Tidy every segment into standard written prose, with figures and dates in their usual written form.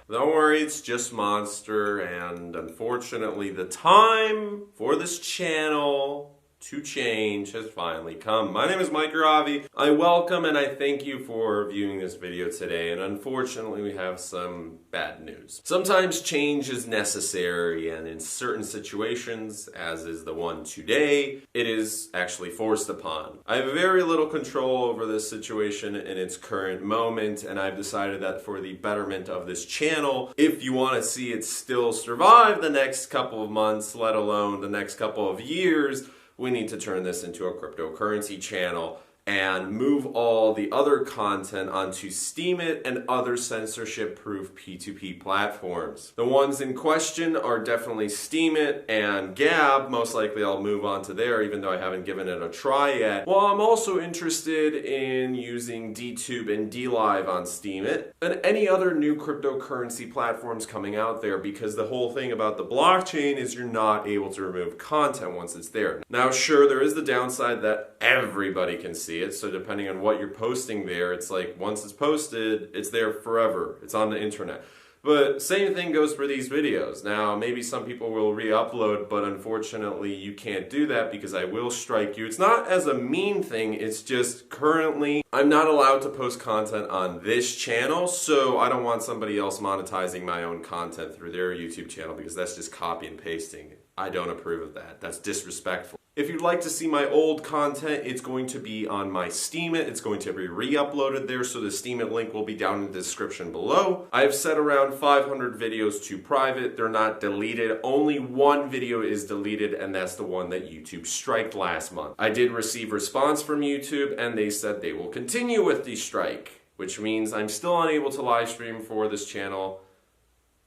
Don't worry, it's just Monster, and unfortunately the time for this channel to change has finally come. My name is Mike Ravi. I welcome and I thank you for viewing this video today, and unfortunately we have some bad news. Sometimes change is necessary, and in certain situations, as is the one today, it is actually forced upon. I have very little control over this situation in its current moment, and I've decided that for the betterment of this channel, if you want to see it still survive the next couple of months, let alone the next couple of years, we need to turn this into a cryptocurrency channel and move all the other content onto Steemit and other censorship-proof P2P platforms. The ones in question are definitely Steemit and Gab. Most likely I'll move on to there, even though I haven't given it a try yet. Well, I'm also interested in using DTube and DLive on Steemit and any other new cryptocurrency platforms coming out there, because the whole thing about the blockchain is you're not able to remove content once it's there. Now, sure, there is the downside that everybody can see it, so depending on what you're posting there, it's like once it's posted, it's there forever. It's on the internet. But same thing goes for these videos. Now, maybe some people will re-upload, but unfortunately you can't do that because I will strike you. It's not as a mean thing, it's just currently I'm not allowed to post content on this channel, so I don't want somebody else monetizing my own content through their YouTube channel, because that's just copy and pasting. I don't approve of that. That's disrespectful. If you'd like to see my old content, it's going to be on my Steemit. It's going to be re-uploaded there, so the Steemit link will be down in the description below. I've set around 500 videos to private. They're not deleted. Only one video is deleted, and that's the one that YouTube striked last month. I did receive response from YouTube, and they said they will continue with the strike, which means I'm still unable to live stream for this channel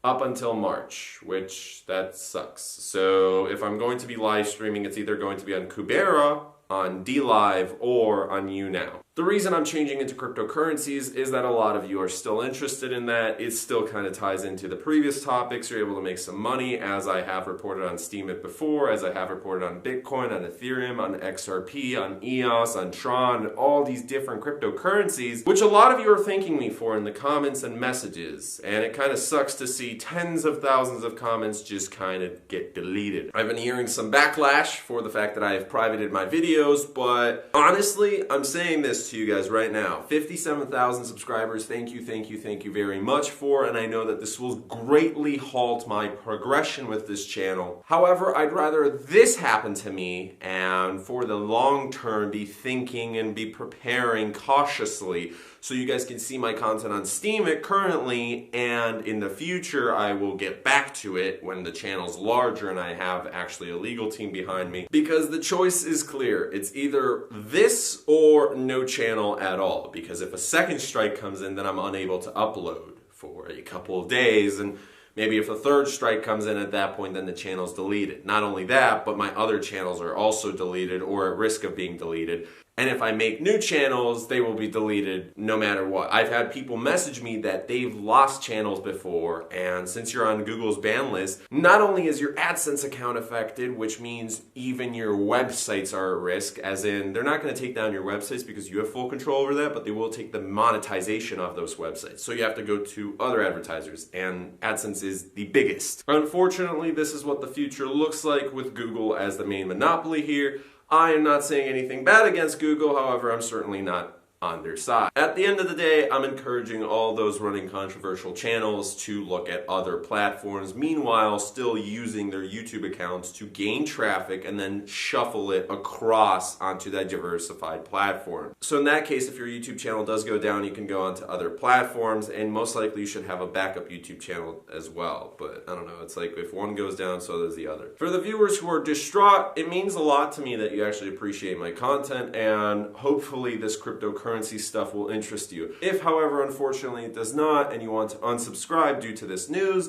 up until March, which that sucks. So if I'm going to be live streaming, it's either going to be on Kubera, on DLive, or on YouNow. The reason I'm changing into cryptocurrencies is that a lot of you are still interested in that. It still kind of ties into the previous topics. You're able to make some money, as I have reported on Steemit before, as I have reported on Bitcoin, on Ethereum, on XRP, on EOS, on Tron, all these different cryptocurrencies, which a lot of you are thanking me for in the comments and messages. And it kind of sucks to see tens of thousands of comments just kind of get deleted. I've been hearing some backlash for the fact that I have privated my videos, but honestly, I'm saying this to you guys right now. 57,000 subscribers, thank you very much for, and I know that this will greatly halt my progression with this channel. However, I'd rather this happen to me and for the long term be thinking and be preparing cautiously, so you guys can see my content on Steemit currently, and in the future I will get back to it when the channel's larger and I have actually a legal team behind me, because the choice is clear. It's either this or no channel at all, because if a second strike comes in, then I'm unable to upload for a couple of days, and maybe if a third strike comes in at that point, then the channel's deleted. Not only that, but my other channels are also deleted or at risk of being deleted. And if I make new channels, they will be deleted no matter what. I've had people message me that they've lost channels before, and since you're on Google's ban list, not only is your AdSense account affected, which means even your websites are at risk, as in they're not going to take down your websites because you have full control over that, but they will take the monetization of those websites. So you have to go to other advertisers, and AdSense is the biggest. Unfortunately, this is what the future looks like with Google as the main monopoly here. I am not saying anything bad against Google, however, I'm certainly not on their side. At the end of the day, I'm encouraging all those running controversial channels to look at other platforms, meanwhile still using their YouTube accounts to gain traffic and then shuffle it across onto that diversified platform. So in that case, if your YouTube channel does go down, you can go onto other platforms, and most likely you should have a backup YouTube channel as well. But I don't know, it's like if one goes down, so does the other. For the viewers who are distraught, it means a lot to me that you actually appreciate my content, and hopefully this cryptocurrency stuff will interest you. If, however, unfortunately it does not, and you want to unsubscribe due to this news,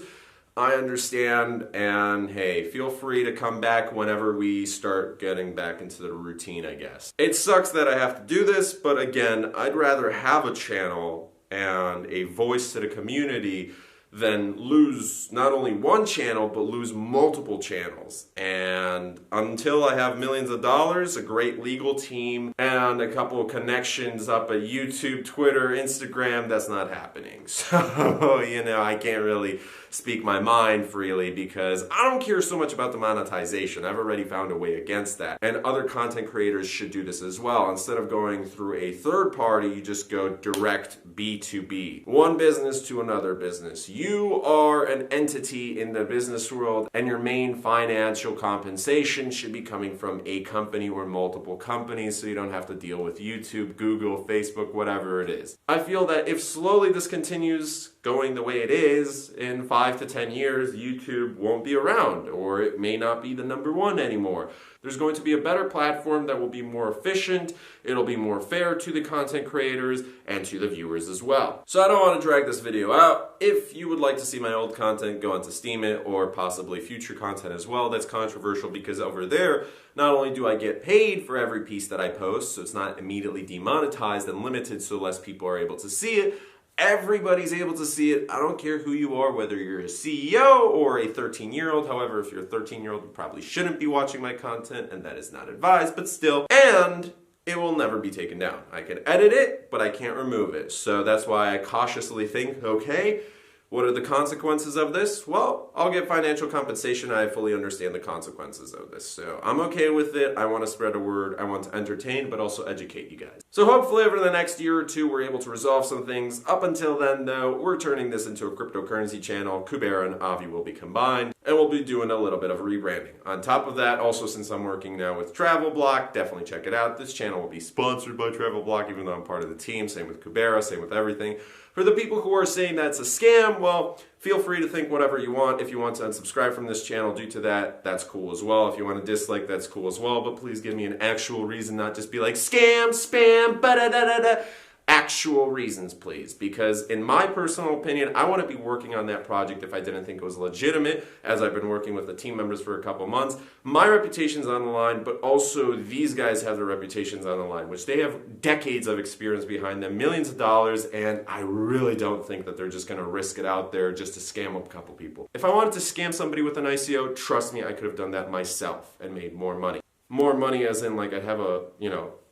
I understand, and hey, feel free to come back whenever we start getting back into the routine, I guess. It sucks that I have to do this, but again, I'd rather have a channel and a voice to the community than lose not only one channel, but lose multiple channels. And until I have millions of dollars, a great legal team, and a couple of connections up at YouTube, Twitter, Instagram, that's not happening. So, I can't really speak my mind freely because I don't care so much about the monetization. I've already found a way against that. And other content creators should do this as well. Instead of going through a third party, you just go direct B2B. One business to another business. You are an entity in the business world, and your main financial compensation should be coming from a company or multiple companies, so you don't have to deal with YouTube, Google, Facebook, whatever it is. I feel that if slowly this continues going the way it is, in 5 to 10 years, YouTube won't be around, or it may not be the #1 anymore. There's going to be a better platform that will be more efficient, it'll be more fair to the content creators and to the viewers as well. So I don't want to drag this video out. If you would like to see my old content, go onto Steam it, or possibly future content as well that's controversial, because over there, not only do I get paid for every piece that I post, so it's not immediately demonetized and limited so less people are able to see it, everybody's able to see it. I don't care who you are, whether you're a CEO or a 13-year-old. However, if you're a 13-year-old, you probably shouldn't be watching my content, and that is not advised, but still. And it will never be taken down. I can edit it, but I can't remove it. So that's why I cautiously think, okay, what are the consequences of this? Well, I'll get financial compensation. I fully understand the consequences of this. So I'm okay with it. I want to spread a word. I want to entertain, but also educate you guys. So hopefully over the next year or two, we're able to resolve some things. Up until then, though, we're turning this into a cryptocurrency channel. Kubera and Avi will be combined, and we'll be doing a little bit of rebranding. On top of that, also, since I'm working now with Travel Block, definitely check it out. This channel will be sponsored by Travel Block, even though I'm part of the team. Same with Kubera, same with everything. For the people who are saying that's a scam, well, feel free to think whatever you want. If you want to unsubscribe from this channel due to that, that's cool as well. If you want to dislike, that's cool as well. But please give me an actual reason, not just be like, scam, spam, ba-da-da-da-da. Actual reasons, please. Because in my personal opinion, I want to be working on that project if I didn't think it was legitimate, as I've been working with the team members for a couple months. My reputation's on the line, but also these guys have their reputations on the line, which they have decades of experience behind them, millions of dollars, and I really don't think that they're just going to risk it out there just to scam up a couple people. If I wanted to scam somebody with an ICO, trust me, I could have done that myself and made more money. More money as in, like, I'd have a,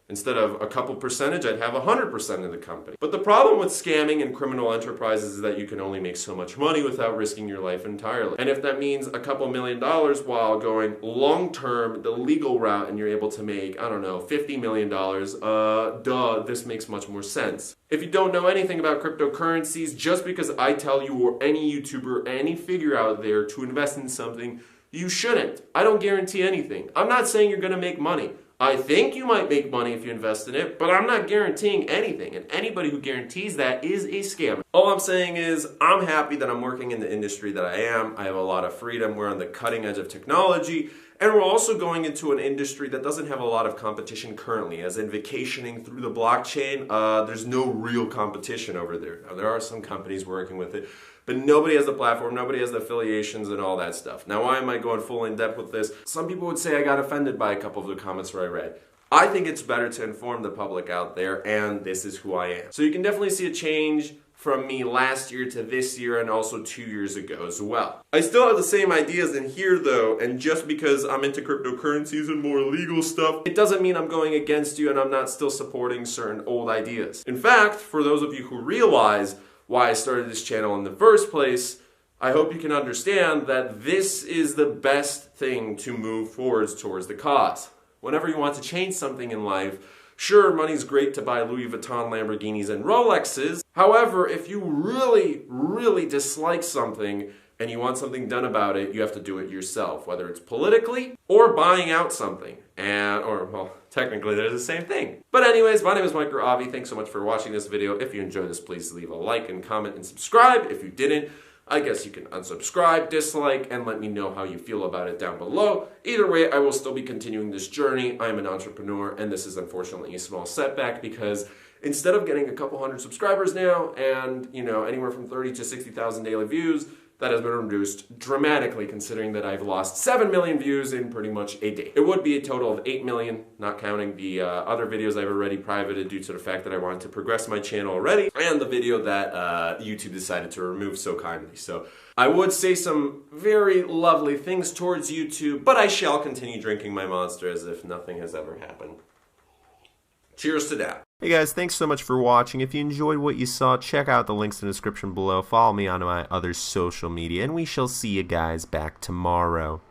instead of a couple percentage, I'd have 100% of the company. But the problem with scamming and criminal enterprises is that you can only make so much money without risking your life entirely. And if that means a couple $1 million while going long-term, the legal route, and you're able to make, I don't know, $50 million, this makes much more sense. If you don't know anything about cryptocurrencies, just because I tell you or any YouTuber, any figure out there to invest in something, you shouldn't. I don't guarantee anything. I'm not saying you're going to make money. I think you might make money if you invest in it, but I'm not guaranteeing anything, and anybody who guarantees that is a scammer. All I'm saying is I'm happy that I'm working in the industry that I am. I have a lot of freedom. We're on the cutting edge of technology, and we're also going into an industry that doesn't have a lot of competition currently, as in vacationing through the blockchain. There's no real competition over there. Now, there are some companies working with it, but nobody has the platform, nobody has the affiliations and all that stuff. Now, why am I going full in depth with this? Some people would say I got offended by a couple of the comments where I read. I think it's better to inform the public out there, and this is who I am. So you can definitely see a change from me last year to this year, and also 2 years ago as well. I still have the same ideas in here though, and just because I'm into cryptocurrencies and more legal stuff, it doesn't mean I'm going against you and I'm not still supporting certain old ideas. In fact, for those of you who realize why I started this channel in the first place, I hope you can understand that this is the best thing to move forwards towards the cause. Whenever you want to change something in life, sure, money's great to buy Louis Vuitton, Lamborghinis, and Rolexes. However, if you really, really dislike something and you want something done about it, you have to do it yourself, whether it's politically or buying out something. Well, technically they're the same thing. But anyways, my name is Mike Avi. Thanks so much for watching this video. If you enjoyed this, please leave a like and comment and subscribe. If you didn't, I guess you can unsubscribe, dislike, and let me know how you feel about it down below. Either way, I will still be continuing this journey. I'm an entrepreneur, and this is unfortunately a small setback because instead of getting a couple hundred subscribers now and, anywhere from 30 to 60,000 daily views, that has been reduced dramatically, considering that I've lost 7 million views in pretty much a day. It would be a total of 8 million, not counting the other videos I've already privated due to the fact that I wanted to progress my channel already, and the video that YouTube decided to remove so kindly. So I would say some very lovely things towards YouTube, but I shall continue drinking my Monster as if nothing has ever happened. Cheers to that. Hey guys, thanks so much for watching. If you enjoyed what you saw, check out the links in the description below. Follow me on my other social media, and we shall see you guys back tomorrow.